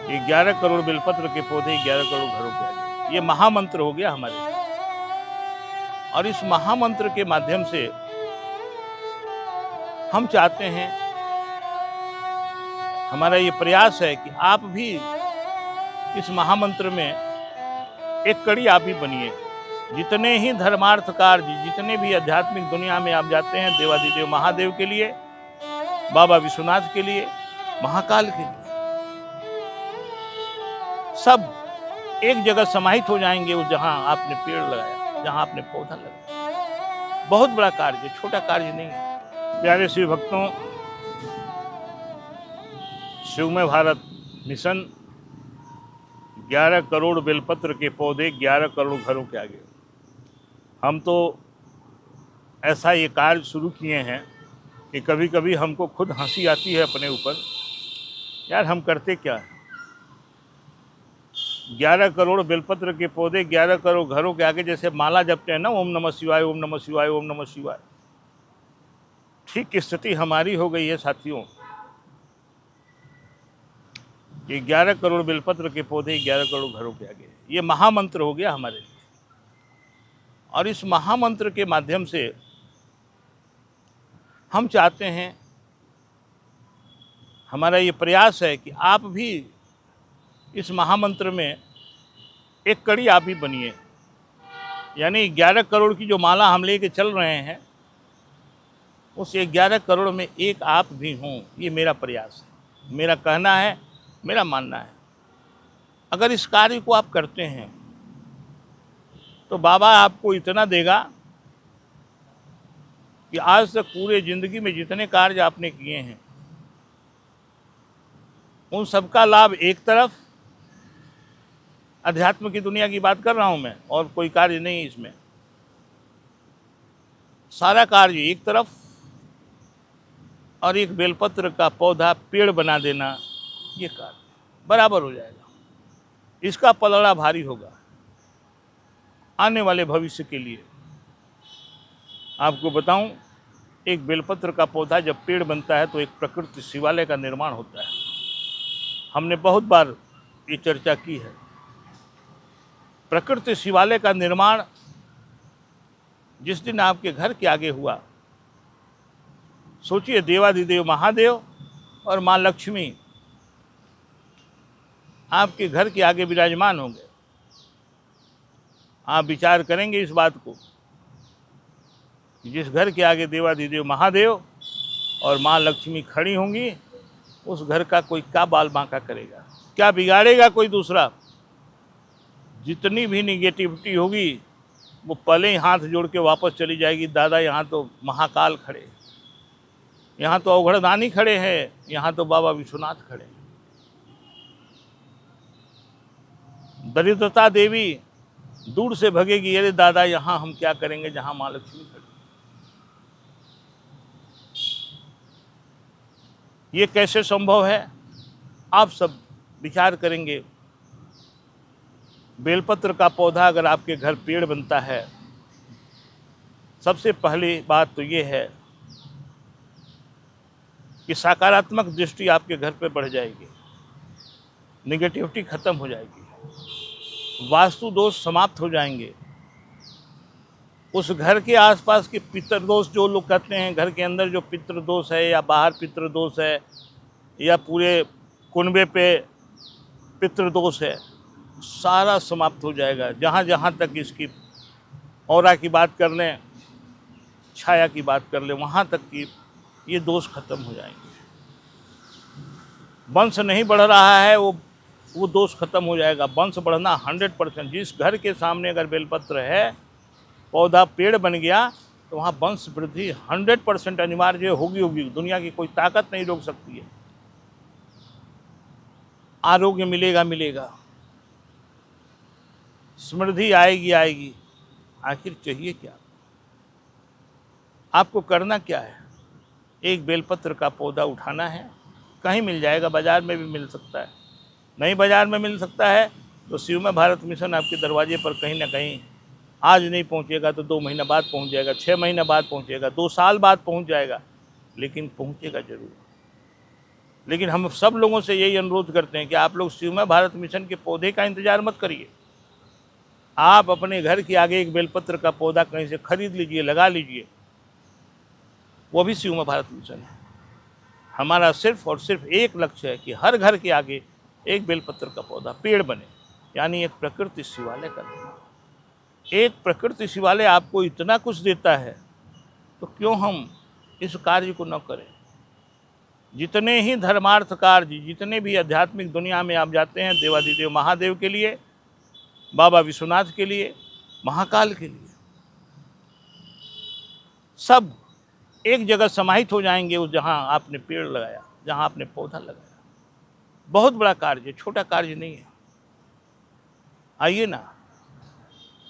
ये 11 करोड़ बेलपत्र के पौधे 11 करोड़ घरों के आगे, ये महामंत्र हो गया हमारे। और इस महामंत्र के माध्यम से हम चाहते हैं, हमारा ये प्रयास है कि आप भी इस महामंत्र में एक कड़ी आप भी बनिए। जितने ही धर्मार्थ कार्य, जितने भी आध्यात्मिक दुनिया में आप जाते हैं, देवादिदेव महादेव के लिए, बाबा विश्वनाथ के लिए, महाकाल के लिए, सब एक जगह समाहित हो जाएंगे। वो जहां आपने पेड़ लगाया, जहां आपने पौधा लगाया, बहुत बड़ा कार्य, छोटा कार्य नहीं है। प्यारे शिव भक्तों, शिवमय भारत मिशन 11 करोड़ बेलपत्र के पौधे 11 करोड़ घरों के आगे। हम तो ऐसा ये कार्य शुरू किए हैं कि कभी कभी हमको खुद हंसी आती है अपने ऊपर, यार हम करते क्या है। 11 करोड़ बेलपत्र के पौधे 11 करोड़ घरों के आगे, जैसे माला जपते हैं ना, ओम नमः शिवाय, ओम नमः शिवाय, ओम नमः शिवाय। ठीक स्थिति हमारी हो गई है साथियों। ये 11 करोड़ बेलपत्र के पौधे 11 करोड़ घरों के आगे, ये महामंत्र हो गया हमारे लिए। और इस महामंत्र के माध्यम से हम चाहते हैं, हमारा ये प्रयास है कि आप भी इस महामंत्र में एक कड़ी आप भी बनिए। यानी 11 करोड़ की जो माला हम लेके चल रहे हैं, उस 11 करोड़ में एक आप भी हों, ये मेरा प्रयास है, मेरा कहना है, मेरा मानना है। अगर इस कार्य को आप करते हैं तो बाबा आपको इतना देगा कि आज तक पूरे जिंदगी में जितने कार्य आपने किए हैं, उन सबका लाभ एक तरफ, अध्यात्म की दुनिया की बात कर रहा हूं मैं, और कोई कार्य नहीं इसमें, सारा कार्य एक तरफ, और एक बेलपत्र का पौधा पेड़ बना देना, ये कार्य बराबर हो जाएगा। इसका पलड़ा भारी होगा आने वाले भविष्य के लिए। आपको बताऊं, एक बेलपत्र का पौधा जब पेड़ बनता है तो एक प्रकृति शिवालय का निर्माण होता है। हमने बहुत बार ये चर्चा की है। प्रकृति शिवालय का निर्माण जिस दिन आपके घर के आगे हुआ, सोचिए, देवादिदेव महादेव और माँ लक्ष्मी आपके घर के आगे विराजमान होंगे। आप विचार करेंगे इस बात को, जिस घर के आगे देवादिदेव महादेव और माँ लक्ष्मी खड़ी होंगी, उस घर का कोई क्या बाल बांका करेगा, क्या बिगाड़ेगा कोई दूसरा। जितनी भी निगेटिविटी होगी वो पहले ही हाथ जोड़ के वापस चली जाएगी। दादा, यहाँ तो महाकाल खड़े, यहाँ तो अवघड़दानी खड़े हैं, यहाँ तो बाबा विश्वनाथ खड़े हैं। दरिद्रता देवी दूर से भगेगी, अरे दादा यहाँ हम क्या करेंगे जहाँ माँ लक्ष्मी खड़ी। ये कैसे संभव है, आप सब विचार करेंगे। बेलपत्र का पौधा अगर आपके घर पेड़ बनता है, सबसे पहली बात तो ये है कि सकारात्मक दृष्टि आपके घर पे बढ़ जाएगी, निगेटिविटी खत्म हो जाएगी, वास्तु दोष समाप्त हो जाएंगे। उस घर के आसपास के पितृ दोष, जो लोग कहते हैं घर के अंदर जो पितृ दोष है या बाहर पितृ दोष है या पूरे कुनबे पे पितृ दोष है, सारा समाप्त हो जाएगा। जहाँ जहाँ तक इसकी औरा की बात कर लें, छाया की बात कर लें, वहाँ तक की ये दोष खत्म हो जाएंगे। वंश नहीं बढ़ रहा है, वो दोष खत्म हो जाएगा। वंश बढ़ना 100%। जिस घर के सामने अगर बेलपत्र है, पौधा पेड़ बन गया, तो वहाँ वंश वृद्धि 100% अनिवार्य होगी। दुनिया की कोई ताकत नहीं रोक सकती है। आरोग्य मिलेगा, समृद्धि आएगी। आखिर चाहिए क्या? आपको करना क्या है? एक बेलपत्र का पौधा उठाना है, कहीं मिल जाएगा, बाजार में भी मिल सकता है। नहीं बाजार में मिल सकता है तो शिवमय भारत मिशन आपके दरवाजे पर कहीं ना कहीं, आज नहीं पहुंचेगा तो 2 महीना बाद पहुंच जाएगा, 6 महीना बाद पहुंचेगा, 2 साल बाद पहुंच जाएगा, लेकिन पहुंचेगा जरूर। लेकिन हम सब लोगों से यही अनुरोध करते हैं कि आप लोग शिवमय भारत मिशन के पौधे का इंतजार मत करिए। आप अपने घर के आगे एक बेलपत्र का पौधा कहीं से खरीद लीजिए, लगा लीजिए, वो भी शिवमय भारत मिशन है। हमारा सिर्फ और सिर्फ एक लक्ष्य है कि हर घर के आगे एक बेलपत्र का पौधा, पेड़ बने, यानी एक प्रकृति शिवालय का निर्माण। एक प्रकृति शिवालय आपको इतना कुछ देता है, तो क्यों हम इस कार्य को न करें। जितने ही धर्मार्थ कार्य, जितने भी आध्यात्मिक दुनिया में आप जाते हैं, देवाधिदेव महादेव के लिए, बाबा विश्वनाथ के लिए, महाकाल के लिए, सब एक जगह समाहित हो जाएंगे उस जहाँ आपने पेड़ लगाया, जहाँ आपने पौधा लगाया। बहुत बड़ा कार्य, छोटा कार्य नहीं है। आइए ना,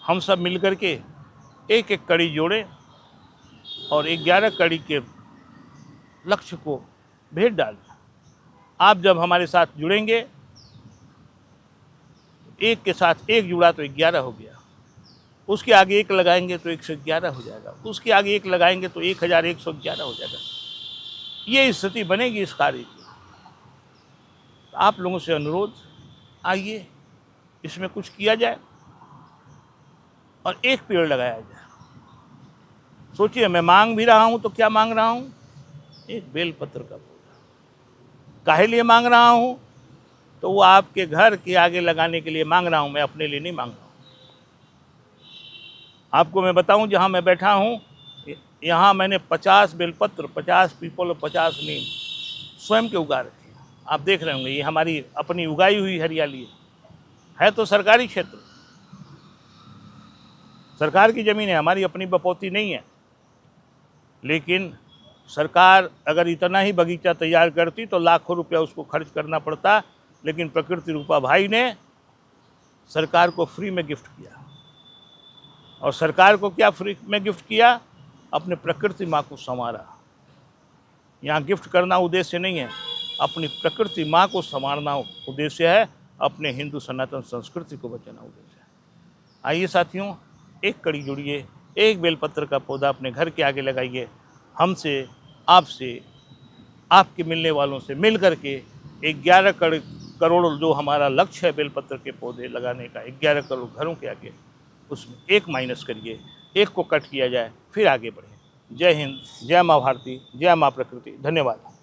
हम सब मिलकर के एक एक कड़ी जोड़ें और 11 कड़ी के लक्ष्य को भेंट डालें। आप जब हमारे साथ जुड़ेंगे, एक के साथ एक जुड़ा तो 11 हो गया, उसके आगे एक लगाएंगे तो 111 हो जाएगा, उसके आगे एक लगाएंगे तो 1111 हो जाएगा। ये स्थिति बनेगी इस कार्य की। आप लोगों से अनुरोध, आइए इसमें कुछ किया जाए और एक पेड़ लगाया जाए। सोचिए, मैं मांग भी रहा हूं तो क्या मांग रहा हूं? एक बेलपत्र का पौधा। काहे लिए मांग रहा हूं? तो वो आपके घर के आगे लगाने के लिए मांग रहा हूं, मैं अपने लिए नहीं मांग रहा हूं। आपको मैं बताऊं, जहां मैं बैठा हूं, यहाँ मैंने 50 बेलपत्र, 50 पीपल और 50 नीम स्वयं के उगा रखे हैं। आप देख रहे होंगे, ये हमारी अपनी उगाई हुई हरियाली है तो सरकारी क्षेत्र, सरकार की ज़मीन है, हमारी अपनी बपौती नहीं है। लेकिन सरकार अगर इतना ही बगीचा तैयार करती तो लाखों रुपया उसको खर्च करना पड़ता, लेकिन प्रकृति रूपा भाई ने सरकार को फ्री में गिफ्ट किया। और सरकार को क्या फ्री में गिफ्ट किया? अपने प्रकृति माँ को संवारा। यहाँ गिफ्ट करना उद्देश्य नहीं है, अपनी प्रकृति माँ को संवारना उद्देश्य है, अपने हिंदू सनातन संस्कृति को बचाना उद्देश्य है। आइए साथियों, एक कड़ी जुड़िए, एक बेलपत्र का पौधा अपने घर के आगे लगाइए। हमसे, आपसे, आपके मिलने वालों से मिल करके 11 करोड़ जो हमारा लक्ष्य है बेलपत्र के पौधे लगाने का, 11 करोड़ घरों के आगे, उसमें एक माइनस करिए, एक को कट किया जाए, फिर आगे बढ़े। जय हिंद, जय माँ भारती, जय माँ प्रकृति। धन्यवाद।